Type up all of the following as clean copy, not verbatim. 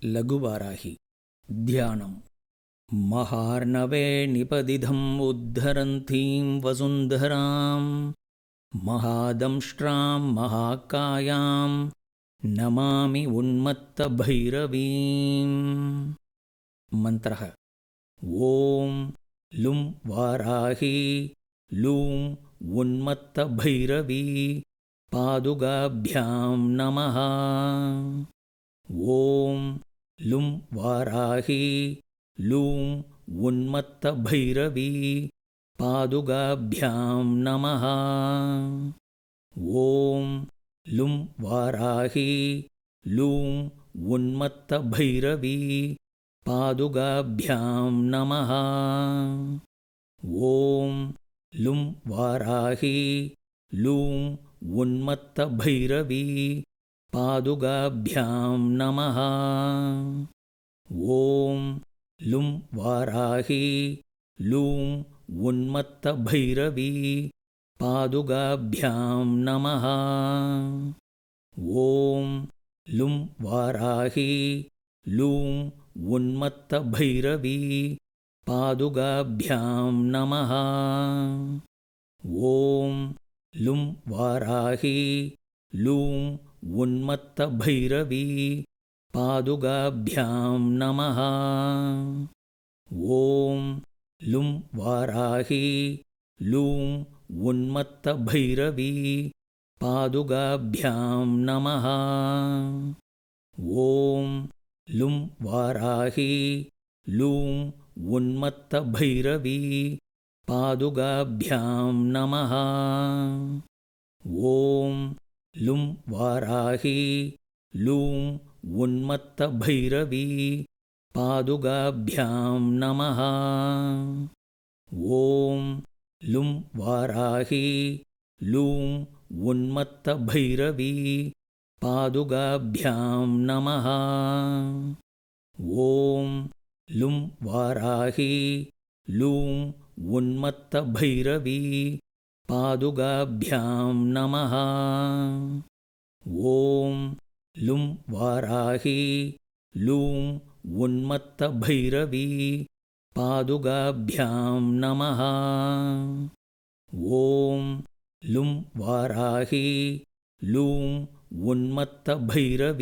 लघुवाराहि ध्यानम्। महार्णवे निपदिधम् उद्धरन्तीं वसुन्धरां महादंष्ट्रां महाकायां नमामि उन्मत्तभैरवीम्। मन्त्रः ॐ लुं वाराही लूं उन्मत्तभैरवी पादुकाभ्यां नमः। ॐ लुं वाराही लूं उन्मत्तभैरवी पादुकाभ्यां नमः। ॐ लुं वाराही लूं उन्मत्तभैरवी पादुकाभ्यां नमः। ॐ लुं वाराही लूं उन्मत्तभैरवी पादुकाभ्यां नमः। ॐ लुं वाराही लूं उन्मत्तभैरवी पादुकाभ्यां नमः। ॐ लुं वाराही लूं उन्मत्तभैरवी पादुकाभ्यां नमः। ॐ लुं वाराही लूं उन्मत्तभैरवी पादुकाभ्यां नमः। ॐ लुं वाराही लूं उन्मत्तभैरवी पादुकाभ्यां नमः। ॐ लुं वाराही लूं उन्मत्तभैरवी पादुकाभ्यां नमः। ॐ लुं वाराही लूं उन्मत्तभैरवी पादुकाभ्यां नमः। ॐ लुं वाराही लूं उन्मत्तभैरवी पादुकाभ्यां नमः। ॐ लुं वाराही लूं उन्मत्तभैरवी पादुकाभ्यां नमः। ॐ लुं वाराही लूं उन्मत्तभैरवी पादुकाभ्यां नमः। ॐ लुं वाराही लूं उन्मत्तभैरवी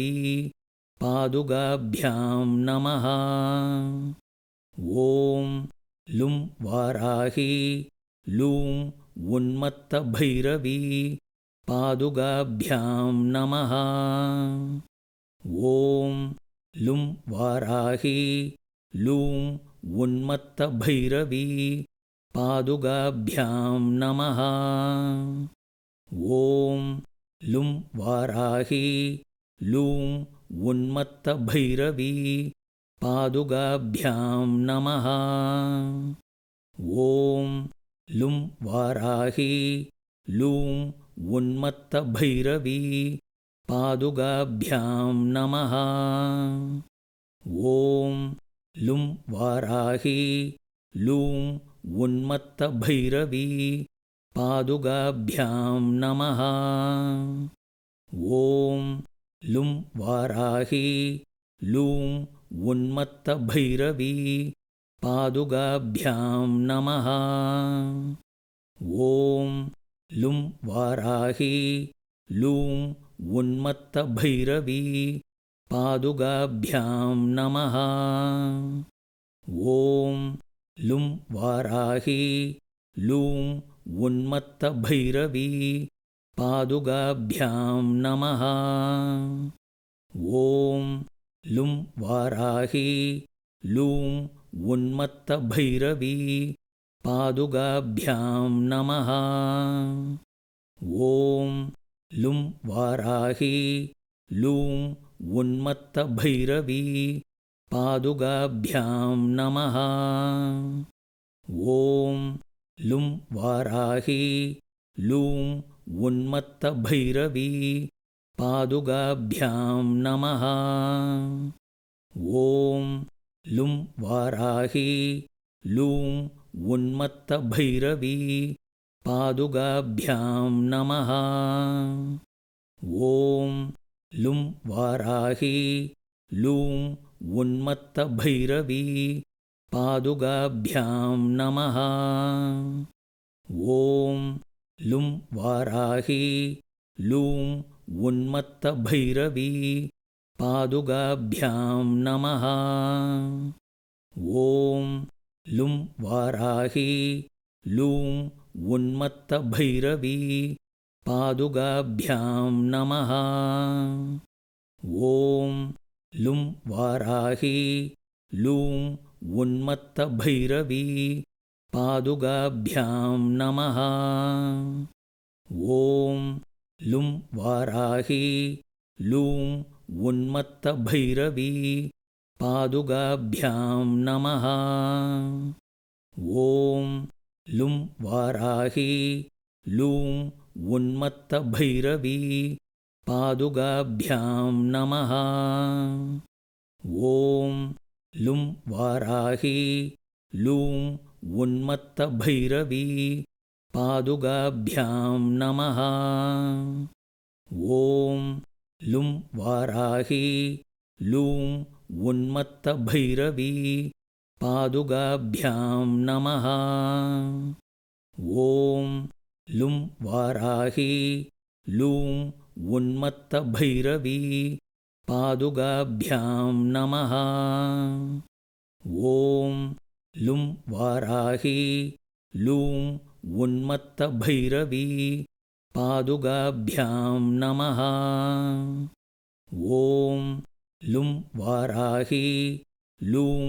पादुकाभ्यां नमः। ॐ लुं वाराही लूं उन्मत्तभैरवी पादुकाभ्यां नमः। ॐ लुं वाराही लूं उन्मत्तभैरवी पादुकाभ्यां नमः। ॐ लुं वाराही लूं उन्मत्तभैरवी पादुकाभ्यां नमः। ॐ लुं वाराही लूं उन्मत्तभैरवी पादुकाभ्यां नमः। ॐ लुं वाराही लूं उन्मत्तभैरवी पादुकाभ्यां नमः। ॐ लुं वाराही लूं उन्मत्तभैरवी पादुकाभ्यां नमः। ॐ लुं वाराही लूं उन्मत्तभैरवी पादुकाभ्यां नमः। ॐ लुं वाराही लूं उन्मत्तभैरवी पादुकाभ्यां नमः। ॐ लुं वाराही लूं उन्मत्तभैरवी पादुकाभ्यां नमः। ॐ लुं वाराही लूं उन्मत्तभैरवी पादुकाभ्यां नमः। ॐ लुं वाराही लूं उन्मत्तभैरवी पादुकाभ्यां नमः। ॐ लुं वाराही लूं उन्मत्तभैरवी पादुकाभ्यां नमः। ॐ लुं वाराही लूं उन्मत्तभैरवी पादुकाभ्यां नमः। ॐ लुं वाराही लूं उन्मत्तभैरवी पादुकाभ्यां नमः। ॐ लुं वाराही लूं उन्मत्तभैरवी पादुकाभ्यां नमः। ॐ लुं वाराही लूं उन्मत्तभैरवी पादुकाभ्यां नमः। ॐ लुं वाराही लूं उन्मत्तभैरवी पादुकाभ्यां नमः। ॐ लुं वाराही लूं उन्मत्तभैरवी पादुकाभ्यां नमः। ॐ लुं वाराही लूं उन्मत्तभैरवी पादुकाभ्यां नमः। ॐ लुं वाराही लूं उन्मत्तभैरवी पादुकाभ्यां नमः। ॐ लुं वाराही लूं उन्मत्तभैरवी पादुकाभ्यां नमः। ॐ लुं वाराही लूं उन्मत्तभैरवी पादुकाभ्यां नमः। ॐ लुं वाराही लूं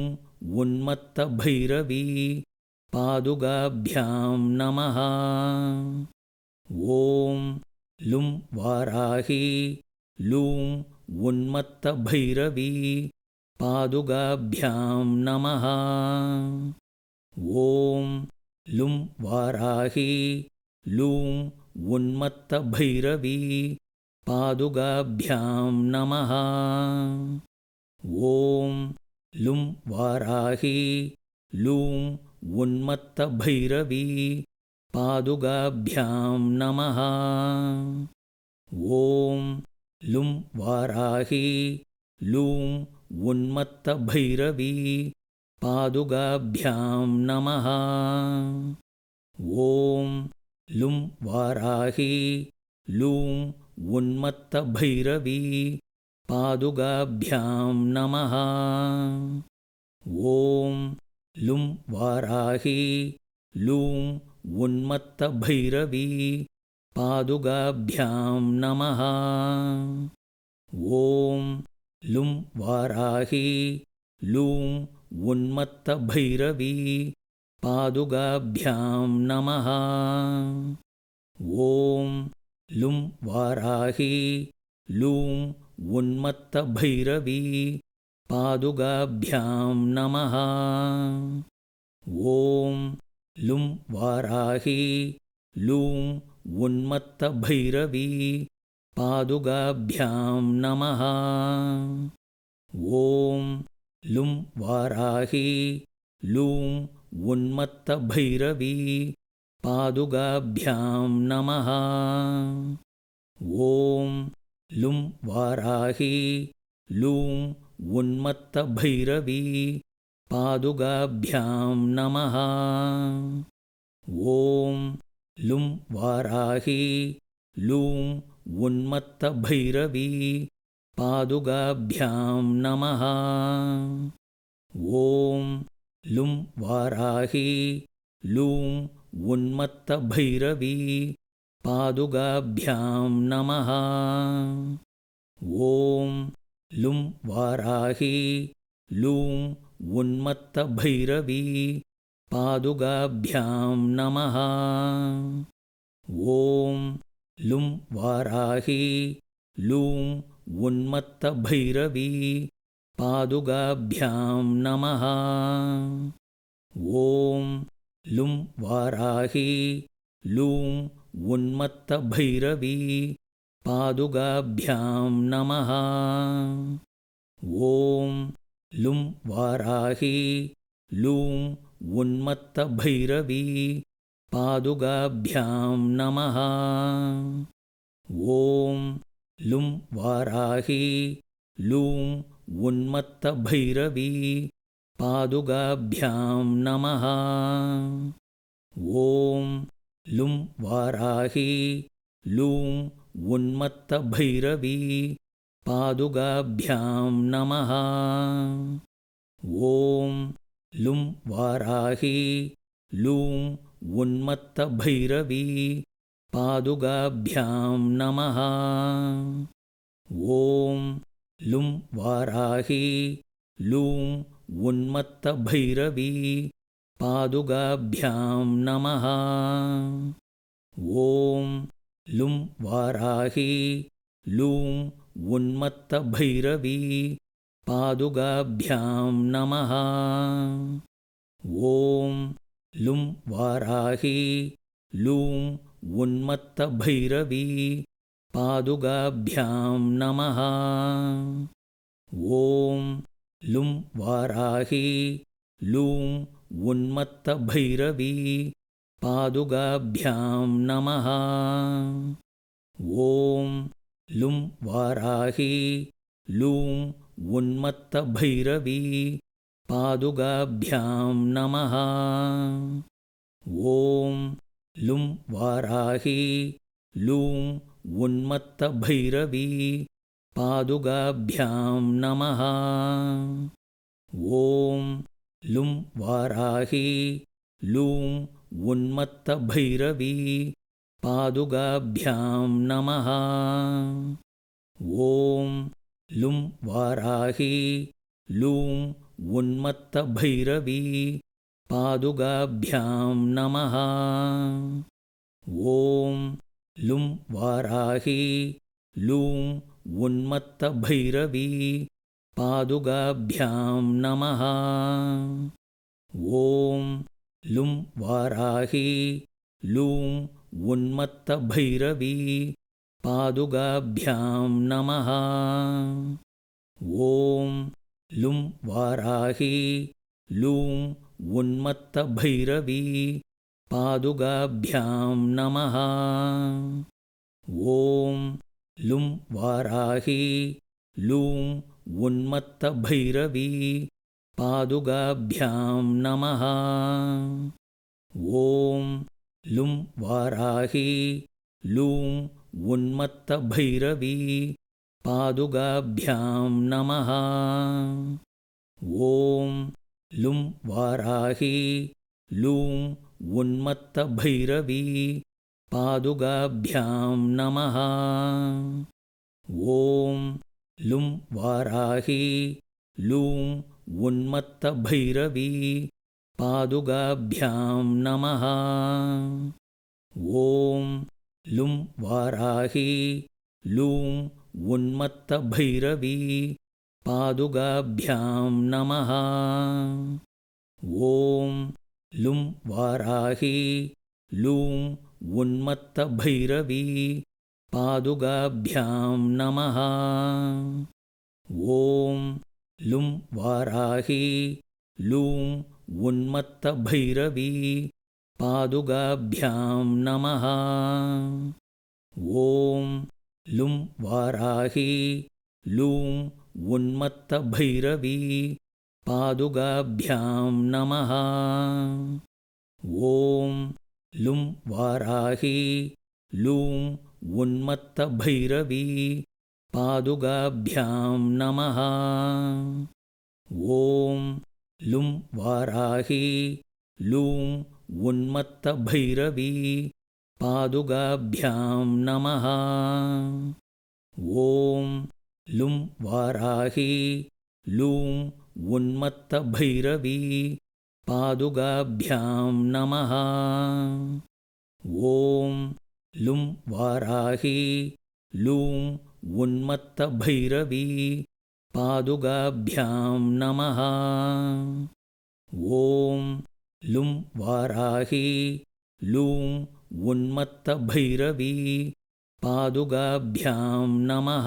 उन्मत्तभैरवी पादुकाभ्यां नमः। ॐ लुं वाराही लूं उन्मत्तभैरवी पादुकाभ्यां नमः। ॐ लुं वाराही लूं उन्मत्तभैरवी पादुकाभ्यां नमः। ॐ लुं वाराही लूं उन्मत्तभैरवी पादुकाभ्यां नमः। ॐ लुं वाराही लूं उन्मत्तभैरवी पादुकाभ्यां नमः। ॐ लुं वाराही लूं उन्मत्तभैरवी पादुकाभ्यां नमः। ॐ लुं वाराही लूं उन्मत्तभैरवी पादुकाभ्यां नमः। ॐ लुं वाराही लूं उन्मत्तभैरवी पादुकाभ्यां नमः। ॐ लुं वाराही लूं उन्मत्तभैरवी पादुकाभ्यां नमः। ॐ लुं वाराही लूं उन्मत्तभैरवी पादुकाभ्यां नमः। ॐ लुं वाराही लूं उन्मत्तभैरवी पादुकाभ्यां नमः। ॐ लुं वाराही लूं उन्मत्तभैरवी पादुकाभ्यां नमः। ॐ लुं वाराही लूं उन्मत्तभैरवी पादुकाभ्यां नमः। ॐ लुं वाराही लूं उन्मत्तभैरवी पादुकाभ्यां नमः। ॐ लुं वाराही लूं उन्मत्तभैरवी पादुकाभ्यां नमः। ॐ लुं वाराही लूं उन्मत्तभैरवी पादुकाभ्यां नमः। ॐ लुं वाराही लूं उन्मत्तभैरवी पादुकाभ्यां नमः। ॐ लुं वाराही लूं उन्मत्तभैरवी पादुकाभ्यां नमः। ॐ लुं वाराही लूं उन्मत्तभैरवी पादुकाभ्यां नमः। ॐ लुं वाराही लूं उन्मत्तभैरवी पादुकाभ्यां नमः। ॐ लुं वाराही लूं उन्मत्तभैरवी पादुकाभ्यां नमः। ॐ लुं वाराही लूं उन्मत्तभैरवी पादुकाभ्यां नमः। ॐ लुं वाराही लूं उन्मत्तभैरवी पादुकाभ्यां नमः। ॐ लुं वाराही लूं उन्मत्तभैरवी पादुकाभ्यां नमः। ॐ लुं वाराही लूं उन्मत्तभैरवी पादुकाभ्यां नमः। ॐ लुं वाराही लूं उन्मत्तभैरवी पादुकाभ्यां नमः। ॐ लुं वाराही लूं उन्मत्तभैरवी पादुकाभ्यां नमः। ॐ लुं वाराही लूं उन्मत्तभैरवी पादुकाभ्यां नमः। ॐ लुं वाराही लूं उन्मत्तभैरवी पादुकाभ्यां नमः। ॐ लुं वाराही लूं उन्मत्तभैरवी पादुकाभ्यां नमः। ॐ लुं वाराही लूं उन्मत्तभैरवी पादुकाभ्यां नमः। ॐ लुं वाराही लूं उन्मत्तभैरवी पादुकाभ्यां नमः। ॐ लुं वाराही लूं उन्मत्तभैरवी पादुकाभ्यां नमः। ॐ लुं वाराही लूं उन्मत्तभैरवी पादुकाभ्यां नमः। ॐ लुं वाराही लूं उन्मत्तभैरवी पादुकाभ्यां नमः। ॐ लुं वाराही लूं उन्मत्तभैरवी पादुकाभ्यां नमः। ॐ लुं वाराही लूं उन्मत्तभैरवी पादुकाभ्यां नमः। ॐ लुं वाराही लूं उन्मत्तभैरवी पादुकाभ्यां नमः। ॐ लुं वाराही लूं उन्मत्तभैरवी पादुकाभ्यां नमः। ॐ लुं वाराही लूं उन्मत्तभैरवी पादुकाभ्यां नमः। ॐ लुं वाराही लूं उन्मत्तभैरवी पादुकाभ्यां नमः। ॐ लुं वाराही लूं उन्मत्तभैरवी पादुकाभ्यां नमः। ॐ लुं वाराही लूं उन्मत्तभैरवी पादुकाभ्यां नमः। ॐ लुं वाराही लूं उन्मत्तभैरवी पादुकाभ्यां नमः। ॐ लुं वाराही लूं उन्मत्तभैरवी पादुकाभ्यां नमः।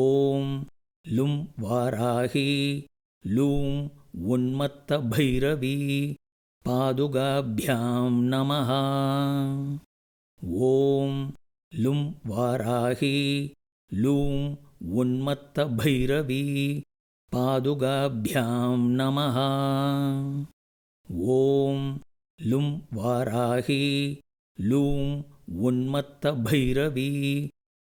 ॐ लुं वाराही लूं उन्मत्तभैरवी पादुकाभ्यां नमः। ॐ लुं वाराही लूं उन्मत्तभैरवी पादुकाभ्यां नमः। ॐ लुं वाराही लूं उन्मत्तभैरवी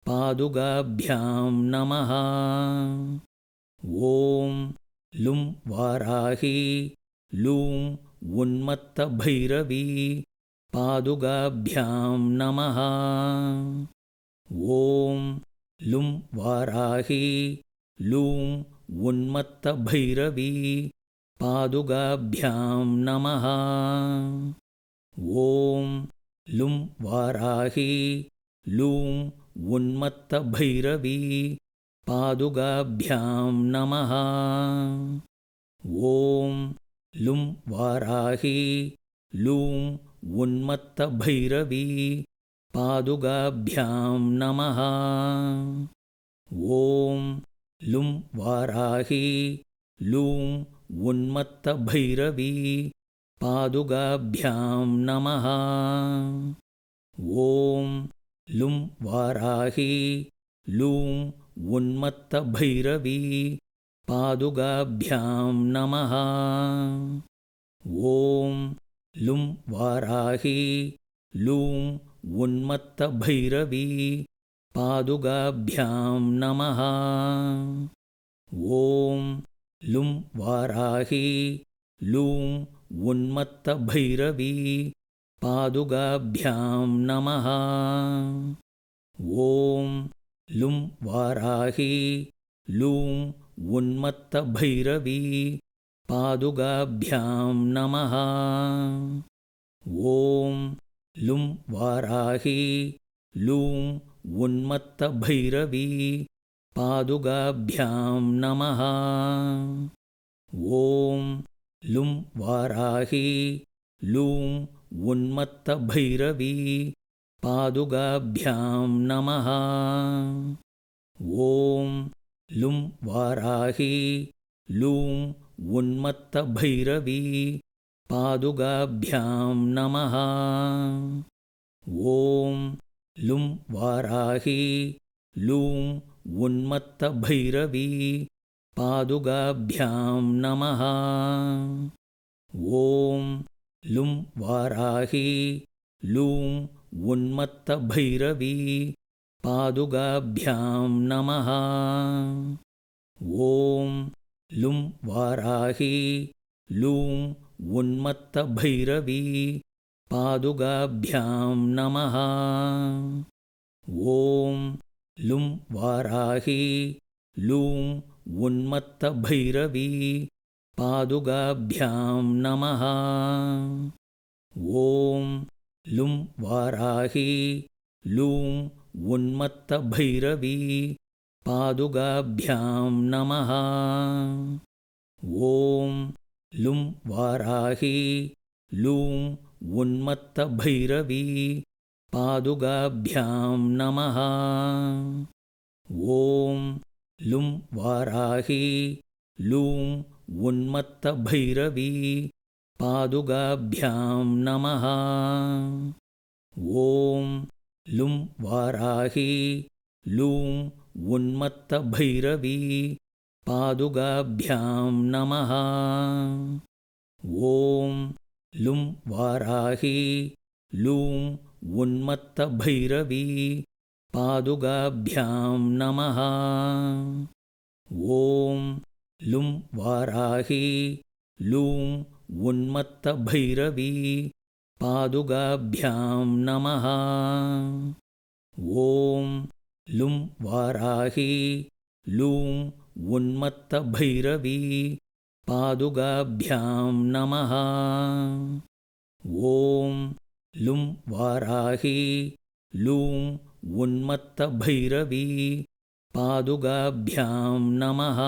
पादुकाभ्यां नमः। ॐ लुं वाराही लूं उन्मत्तभैरवी पादुकाभ्यां नमः। ॐ लुं वाराही लूं उन्मत्तभैरवी पादुकाभ्यां नमः। ॐ लुं वाराही लूं उन्मत्तभैरवी पादुकाभ्यां नमः। ॐ लुं वाराही लूं उन्मत्तभैरवी पादुकाभ्यां नमः। ॐ लुं वाराही लूं उन्मत्तभैरवी पादुकाभ्यां नमः। ॐ लुं वाराही लूं उन्मत्तभैरवी पादुकाभ्यां नमः। ॐ लुं वाराही लूं उन्मत्तभैरवी पादुकाभ्यां नमः। ॐ लुं वाराही लूं उन्मत्तभैरवी पादुकाभ्यां नमः। ॐ लुं वाराही लूं उन्मत्तभैरवी पादुकाभ्यां नमः। ॐ लुं वाराही लूं उन्मत्तभैरवी पादुकाभ्यां नमः। ॐ लुं वाराही लूं उन्मत्तभैरवी पादुकाभ्यां नमः। ॐ लुं वाराही लूं उन्मत्तभैरवी पादुकाभ्यां नमः। ॐ लुं वाराही लूं उन्मत्तभैरवी पादुकाभ्यां नमः। ॐ लुं वाराही लूं उन्मत्तभैरवी पादुकाभ्यां नमः। ॐ लुं वाराही लूं उन्मत्तभैरवी पादुकाभ्यां नमः। ॐ लुं वाराही लूं उन्मत्तभैरवी पादुकाभ्यां नमः। ॐ लुं वाराही लूं उन्मत्तभैरवी पादुकाभ्यां नमः। ॐ लुं वाराही लूं उन्मत्तभैरवी पादुकाभ्यां नमः। ॐ लुं वाराही लूं उन्मत्तभैरवी पादुकाभ्यां नमः। ॐ लुं वाराही लूं उन्मत्तभैरवी पादुकाभ्यां नमः। ॐ लुं वाराही लूं उन्मत्तभैरवी पादुकाभ्यां नमः। ॐ लुं वाराही लूं उन्मत्तभैरवी पादुकाभ्यां नमः। ॐ लुं वाराही लूं उन्मत्तभैरवी पादुकाभ्यां नमः। ॐ लुं वाराही लूं उन्मत्तभैरवी पादुकाभ्यां नमः।